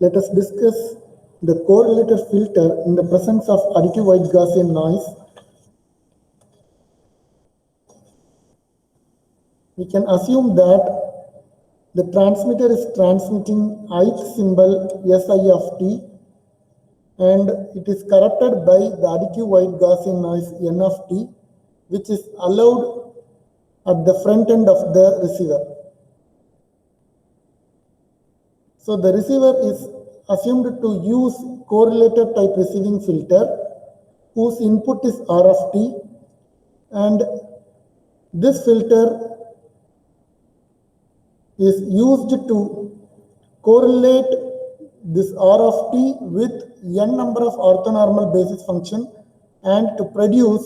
let us discuss the correlated filter in the presence of additive white Gaussian noise. We can assume that the transmitter is transmitting ith symbol Si of t, and it is corrupted by the additive white Gaussian noise N of t, which is allowed at the front end of the receiver. So the receiver is assumed to use correlated type receiving filter whose input is R of t, and this filter is used to correlate this R of t with n number of orthonormal basis function and to produce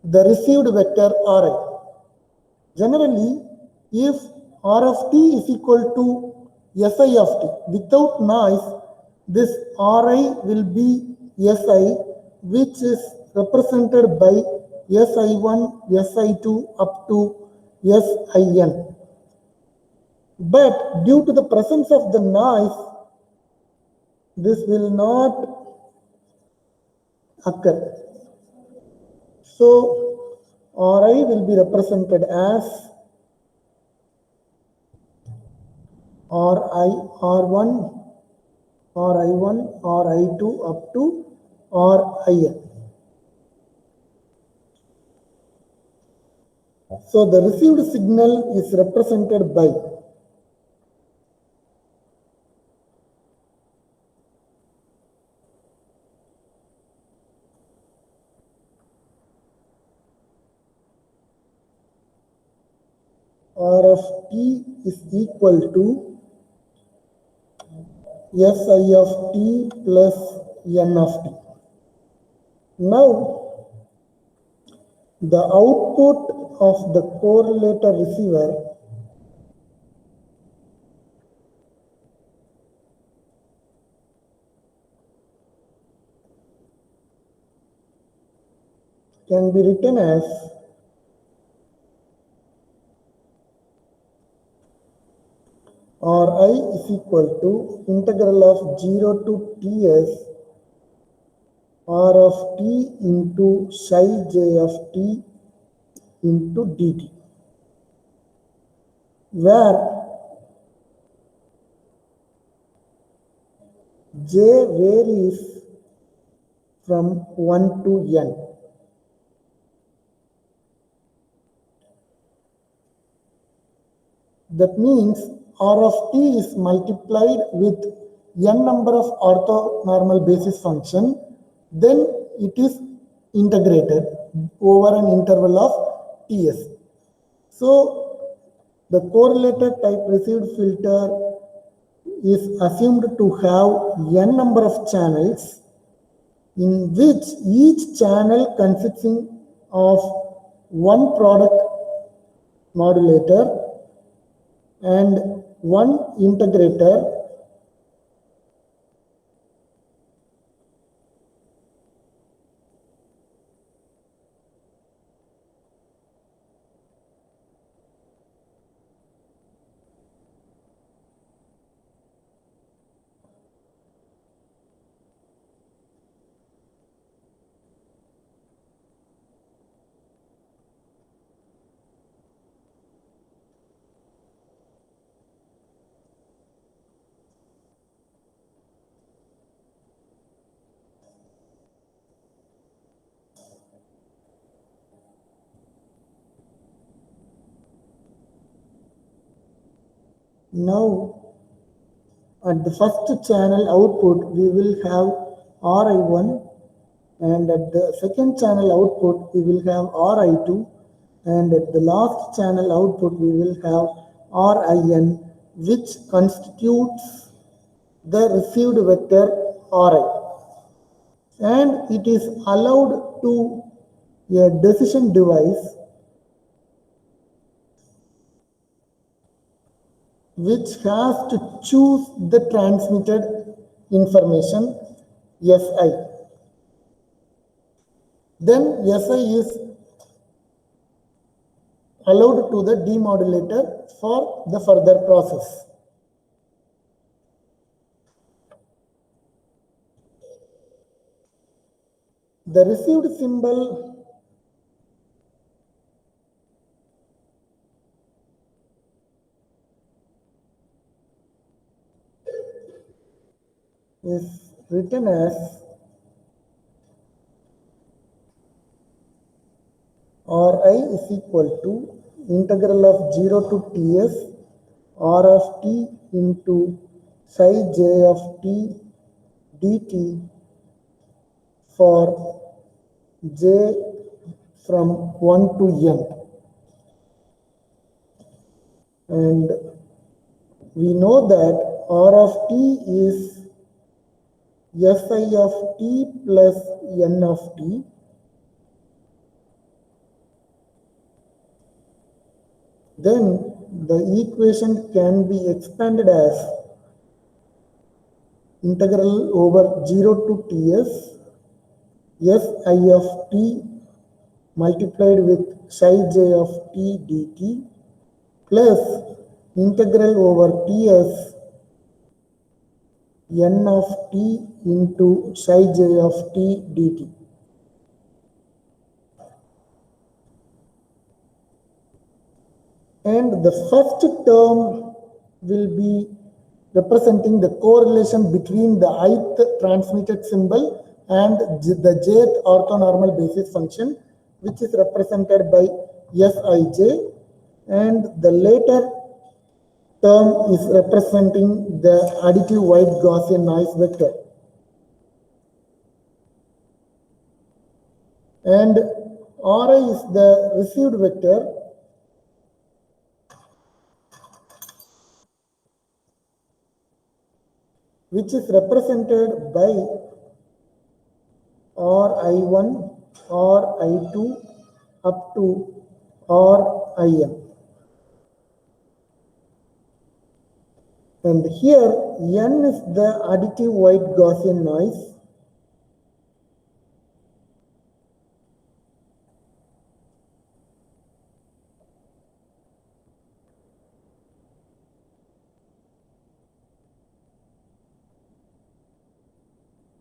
the received vector Ri. Generally, if R of t is equal to Si of t without noise, this Ri will be Si, which is represented by Si1, Si2 up to Sin. But due to the presence of the noise, this will not occur. So Ri will be represented as Ri, R1, Ri1, Ri2 up to Rin. So the received signal is represented by R of t is equal to Si of t plus N of t. Now, the output of the correlator receiver can be written as Ri is equal to integral of 0 to Ts R of t into psi j of t into dt, where j varies from 1 to n. That means R of t is multiplied with n number of orthonormal basis function, then it is integrated over an interval of Ts. So the correlated type received filter is assumed to have n number of channels, in which each channel consisting of one product modulator and one integrator Now, at the first channel output, we will have Ri1, and at the second channel output, we will have Ri2, and at the last channel output, we will have Rin, which constitutes the received vector Ri. And it is allowed to a decision device which has to choose the transmitted information Si. Then Si is allowed to the demodulator for the further process. The received symbol is written as Ri is equal to integral of 0 to Ts R of t into psi j of t dt for j from 1 to n. And we know that R of t is Si of t plus n of t. Then the equation can be expanded as integral over 0 to Ts Si of t multiplied with psi j of t dt plus integral over Ts n of t into psi j of t dt. And the first term will be representing the correlation between the ith transmitted symbol and the jth orthonormal basis function, which is represented by Sij, and the later term is representing the additive white Gaussian noise vector. And Ri is the received vector, which is represented by Ri1, Ri2 up to Rin. And here n is the additive white Gaussian noise.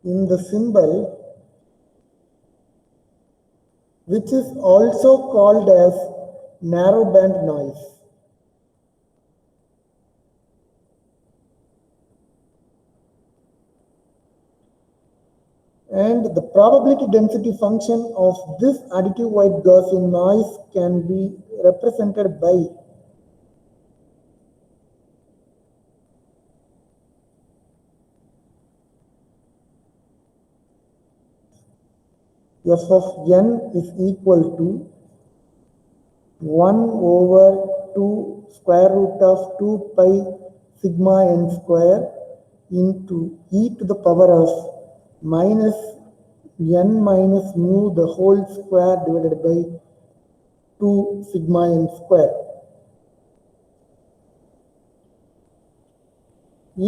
In the symbol, which is also called as narrowband noise. And the probability density function of this additive white Gaussian noise can be represented by f of n is equal to 1 over 2 square root of 2 pi sigma n square into e to the power of minus n minus mu the whole square divided by 2 sigma n square.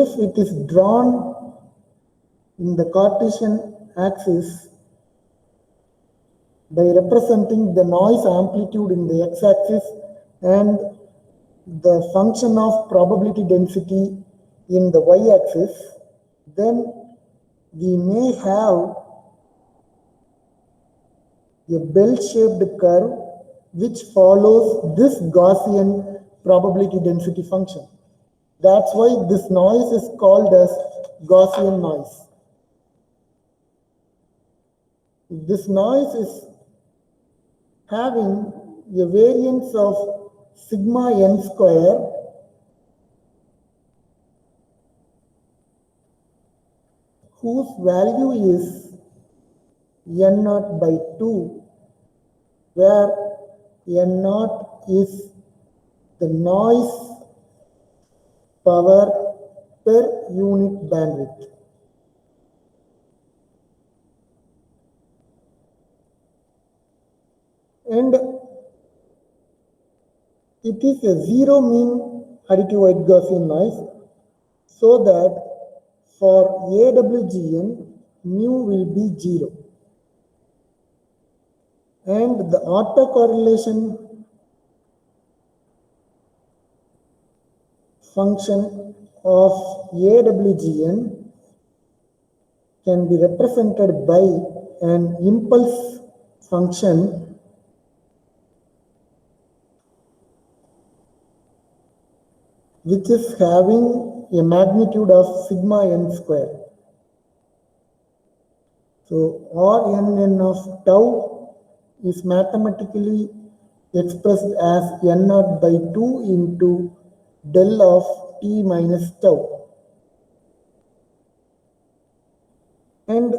If it is drawn in the Cartesian axis by representing the noise amplitude in the x-axis and the function of probability density in the y-axis, then we may have a bell-shaped curve which follows this Gaussian probability density function. That's why this noise is called as Gaussian noise. This noise is having a variance of sigma n square whose value is n naught by 2, where n naught is the noise power per unit bandwidth. And it is a zero mean additive white Gaussian noise, so that for AWGN mu will be 0. And the autocorrelation function of AWGN can be represented by an impulse function which is having a magnitude of sigma n square. So Rnn of tau is mathematically expressed as n naught by 2 into del of t minus tau. And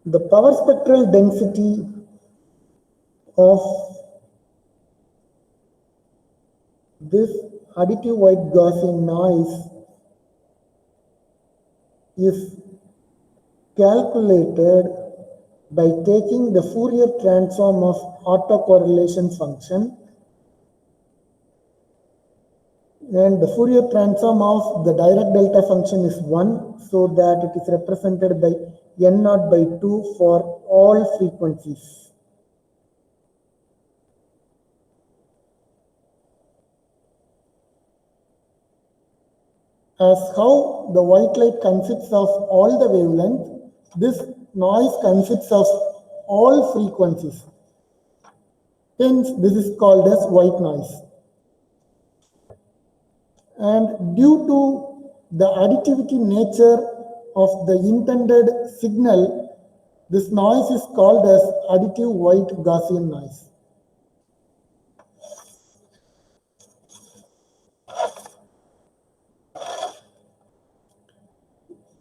the power spectral density of this additive white Gaussian noise is calculated by taking the Fourier transform of autocorrelation function, and the Fourier transform of the Dirac delta function is 1, so that it is represented by n naught by 2 for all frequencies. As how the white light consists of all the wavelengths, this noise consists of all frequencies. Hence, this is called as white noise. And due to the additivity nature of the intended signal, this noise is called as additive white Gaussian noise.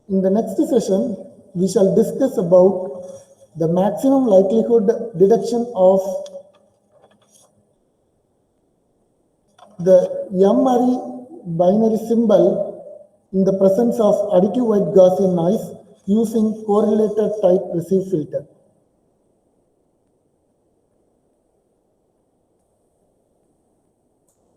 In the next session, we shall discuss about the maximum likelihood detection of the M-Array binary symbol in the presence of additive white Gaussian noise using correlated type receive filter.